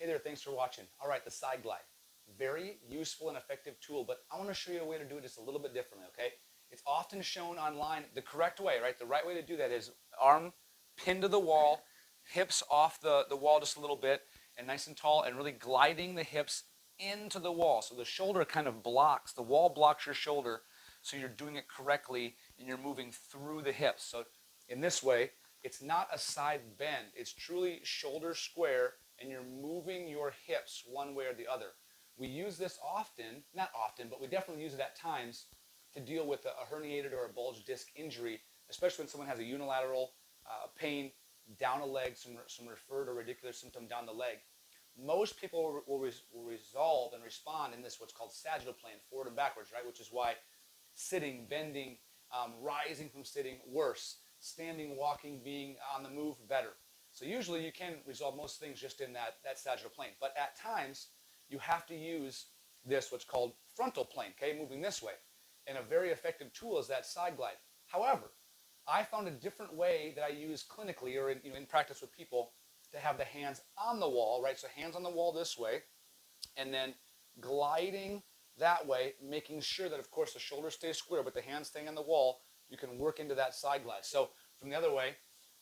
Hey there, thanks for watching. All right, the side glide. Very useful and effective tool, but I want to show you a way to do it just a little bit differently, okay? It's often shown online the correct way, right? The right way to do that is arm pinned to the wall, hips off the wall just a little bit, and nice and tall, and really gliding the hips into the wall. So the shoulder kind of blocks, the wall blocks your shoulder, so you're doing it correctly and you're moving through the hips. So in this way, it's not a side bend. It's truly shoulder square, and you're moving your hips one way or the other. We use this often, not often, but we definitely use it at times to deal with a herniated or a bulged disc injury, especially when someone has a unilateral pain down a leg, some referred or radicular symptom down the leg. Most people will resolve and respond in this what's called sagittal plane, forward and backwards, right? Which is why sitting, bending, rising from sitting, worse. Standing, walking, being on the move, better. So usually you can resolve most things just in that sagittal plane. But at times, you have to use this, what's called frontal plane, okay, moving this way. And a very effective tool is that side glide. However, I found a different way that I use clinically or in practice with people to have the hands on the wall, right? So hands on the wall this way, and then gliding that way, making sure that, of course, the shoulder stays square, but the hands staying on the wall. You can work into that side glide. So from the other way,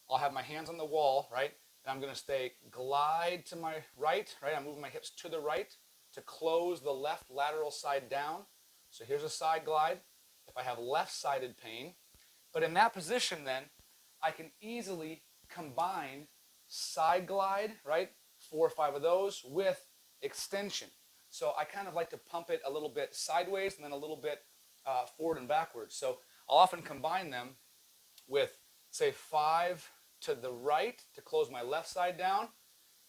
I'll have my hands on the wall, right? And I'm going to stay glide to my right, right? I'm moving my hips to the right to close the left lateral side down. So here's a side glide. If I have left-sided pain, but in that position then, I can easily combine side glide, right? 4 or 5 of those with extension. So I kind of like to pump it a little bit sideways and then a little bit forward and backwards. So I'll often combine them with, say, 5 to the right to close my left side down,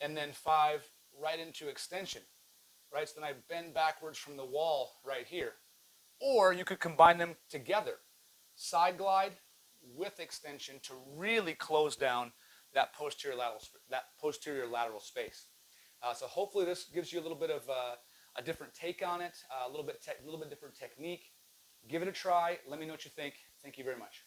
and then 5 right into extension, right? So then I bend backwards from the wall right here. Or you could combine them together, side glide with extension to really close down that posterior lateral space. So hopefully this gives you a little bit of a different take on it, a little bit different technique. Give it a try. Let me know what you think. Thank you very much.